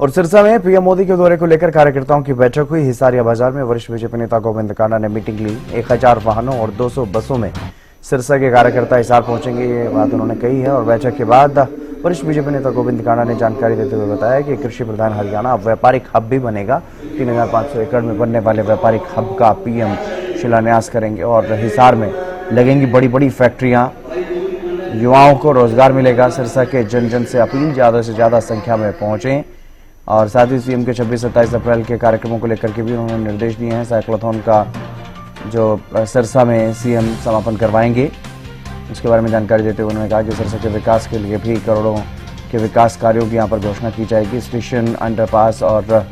और सिरसा में पीएम मोदी के दौरे को लेकर कार्यकर्ताओं की बैठक हुई। हिसारिया बाजार में वरिष्ठ बीजेपी नेता गोविंद कांडा ने मीटिंग ली। 1000 वाहनों और 200 बसों में सिरसा के कार्यकर्ता हिसार पहुंचेंगे, ये बात उन्होंने कही है। और बैठक के बाद वरिष्ठ बीजेपी नेता गोविंद कांडा ने जानकारी देते हुए बताया कि कृषि प्रधान हरियाणा अब व्यापारिक हब भी बनेगा। 3500 एकड़ में बनने वाले व्यापारिक हब का पीएम शिलान्यास करेंगे और हिसार में लगेंगी बड़ी बड़ी फैक्ट्रियां, युवाओं को रोजगार मिलेगा। सिरसा के जन जन से अपील, ज्यादा से ज्यादा संख्या में पहुंचें। और साथ ही सीएम के 26-27 अप्रैल के कार्यक्रमों को लेकर के भी उन्होंने निर्देश दिए हैं। साइक्लोथॉन का जो सिरसा में सीएम समापन करवाएंगे, उसके बारे में जानकारी देते हुए उन्होंने कहा कि सिरसा के विकास के लिए भी करोड़ों के विकास कार्यों की यहाँ पर घोषणा की जाएगी। स्टेशन, अंडरपास और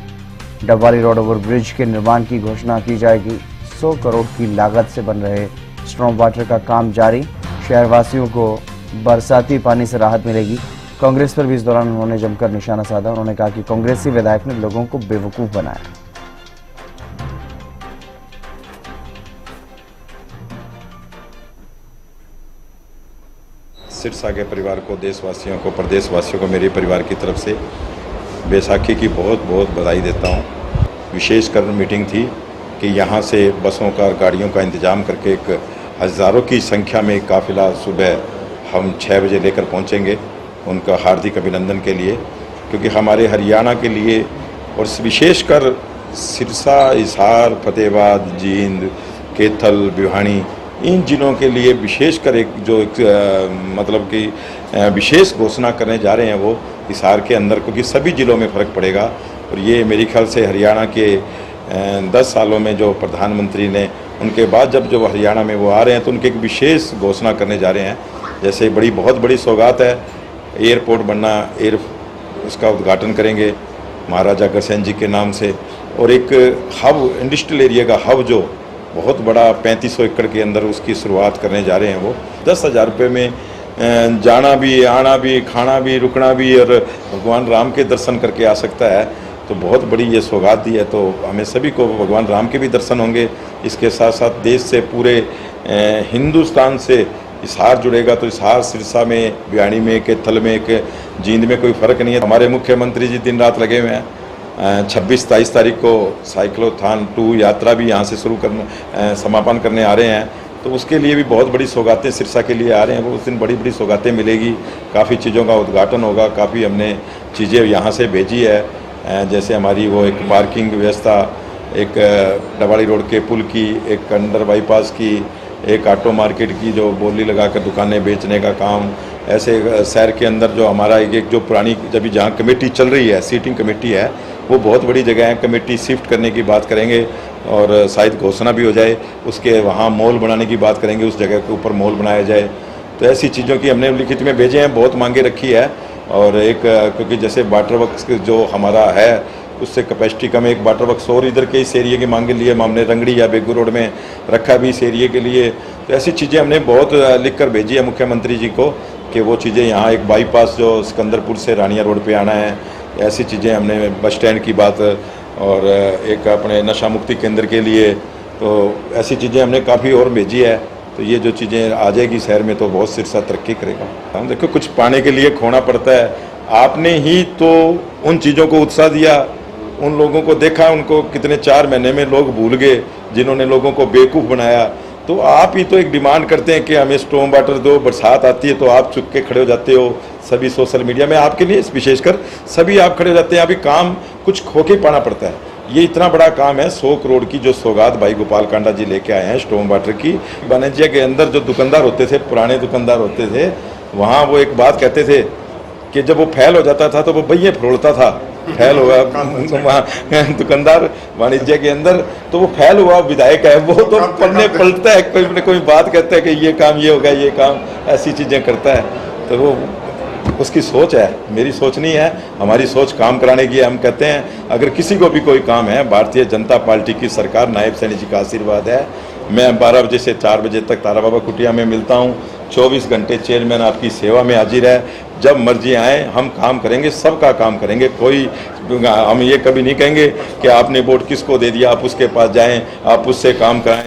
डबवाली रोड ओवर ब्रिज के निर्माण की घोषणा की जाएगी। 100 करोड़ की लागत से बन रहे स्ट्रॉम वाटर का काम जारी। शहरवासियों को बरसाती पानी से राहत मिलेगी। कांग्रेस पर भी इस दौरान उन्होंने जमकर निशाना साधा। उन्होंने कहा कि कांग्रेसी विधायक ने लोगों को बेवकूफ बनाया। सिरसा के परिवार को, देशवासियों को, प्रदेशवासियों को मेरे परिवार की तरफ से बैसाखी की बहुत बहुत बधाई देता हूँ। विशेषकर मीटिंग थी कि यहाँ से बसों का, गाड़ियों का इंतजाम करके एक हज़ारों की संख्या में काफिला सुबह हम 6 बजे लेकर पहुँचेंगे। उनका हार्दिक अभिनंदन के लिए, क्योंकि हमारे हरियाणा के लिए और विशेषकर सिरसा, हिसार, फतेहाबाद, जींद, कैथल, भिवानी, इन जिलों के लिए विशेषकर मतलब कि विशेष घोषणा करने जा रहे हैं वो हिसार के अंदर, क्योंकि सभी जिलों में फ़र्क पड़ेगा। और ये मेरे ख्याल से हरियाणा के 10 सालों में जो प्रधानमंत्री ने, उनके बाद जब हरियाणा में वो आ रहे हैं तो उनके एक विशेष घोषणा करने जा रहे हैं। जैसे बहुत बड़ी सौगात है, एयरपोर्ट बनना, उसका उद्घाटन करेंगे महाराजा अग्रसेन जी के नाम से। और एक हब, इंडस्ट्रियल एरिया का हब जो बहुत बड़ा 3500 एकड़ के अंदर उसकी शुरुआत करने जा रहे हैं। वो 10,000 रुपये में जाना भी, आना भी, खाना भी, रुकना भी और भगवान राम के दर्शन करके आ सकता है। तो बहुत बड़ी ये सौगात दी है, तो हमें सभी को भगवान राम के भी दर्शन होंगे। इसके साथ साथ देश से, पूरे हिंदुस्तान से हिसार जुड़ेगा। तो हिसार, सिरसा में, भिवानी में, कैथल में, जींद में कोई फ़र्क नहीं है। हमारे मुख्यमंत्री जी दिन रात लगे हुए हैं। 26-27 तारीख को साइक्लोथॉन 2 यात्रा भी यहाँ से समापन करने आ रहे हैं। तो उसके लिए भी बहुत बड़ी सौगातें सिरसा के लिए आ रहे हैं। वो उस दिन बड़ी बड़ी सौगातें मिलेगी, काफ़ी चीज़ों का उद्घाटन होगा। काफ़ी हमने चीज़ें यहाँ से भेजी है, जैसे हमारी वो एक पार्किंग व्यवस्था, एक डबवाली रोड के पुल की, एक अंडर बाईपास की, एक ऑटो मार्केट की जो बोली लगाकर दुकानें बेचने का काम। ऐसे शहर के अंदर जो हमारा एक जो पुरानी जहाँ कमेटी चल रही है, सीटिंग कमेटी है, वो बहुत बड़ी जगह है। कमेटी शिफ्ट करने की बात करेंगे और शायद घोषणा भी हो जाए, उसके वहाँ मॉल बनाने की बात करेंगे, उस जगह के ऊपर मॉल बनाया जाए। तो ऐसी चीज़ों की हमने लिखित में भेजे हैं, बहुत मांगे रखी है। और एक क्योंकि जैसे वाटर वर्क्स जो हमारा है उससे कैपेसिटी कम है, एक वाटर वर्क्स और इधर के इस एरिया की मांग के लिए हमने रंगड़ी या बेगू रोड में रखा भी इस एरिया के लिए। तो ऐसी चीज़ें हमने बहुत लिख कर भेजी है मुख्यमंत्री जी को कि वो चीज़ें यहाँ एक बाईपास जो सिकंदरपुर से रानिया रोड पे आना है, ऐसी चीज़ें हमने, बस स्टैंड की बात, और एक अपने नशा मुक्ति केंद्र के लिए, तो ऐसी चीज़ें हमने काफ़ी और भेजी है। तो ये जो चीज़ें आ जाएगी शहर में तो बहुत सिरसा तरक्की करेगा। हम देखो, कुछ पाने के लिए खोना पड़ता है। आपने ही तो उन चीज़ों को उत्साह दिया, उन लोगों को देखा, उनको कितने 4 महीने में लोग भूल गए जिन्होंने लोगों को बेवकूफ़ बनाया। तो आप ही तो एक डिमांड करते हैं कि हमें स्टॉर्म वाटर दो, बरसात आती है तो आप चुप के खड़े हो जाते हो। सभी सोशल मीडिया में आपके लिए विशेषकर सभी आप खड़े हो जाते हैं। अभी काम कुछ खोके पाना पड़ता है। ये इतना बड़ा काम है, 100 करोड़ की जो सौगात भाई गोपाल कांडा जी लेके आए हैं स्टॉर्म वाटर की। वाणिज्य के अंदर जो दुकानदार होते थे, पुराने दुकानदार होते थे, वहाँ वो एक बात कहते थे कि जब वो फैल हो जाता था तो वो बइये फरोलता था। फैल हुआ वहाँ दुकानदार वाणिज्य के अंदर, तो वो फैल हुआ विधायक है, वो तो पढ़ने पलटता है, कोई न कोई बात कहता है कि ये काम ये होगा, ये काम, ऐसी चीज़ें करता है। तो वो उसकी सोच है, मेरी सोच नहीं है। हमारी सोच काम कराने की है। हम कहते हैं अगर किसी को भी कोई काम है, भारतीय जनता पार्टी की सरकार, नायब सैनी जी का आशीर्वाद है। मैं 12 बजे से 4 बजे तक तारा बाबा कुटिया में मिलता हूँ। 24 घंटे चेयरमैन आपकी सेवा में हाजिर है। जब मर्जी आए हम काम करेंगे, सबका काम करेंगे। कोई हम ये कभी नहीं कहेंगे कि आपने वोट किसको दे दिया, आप उसके पास जाएं, आप उससे काम कराएं।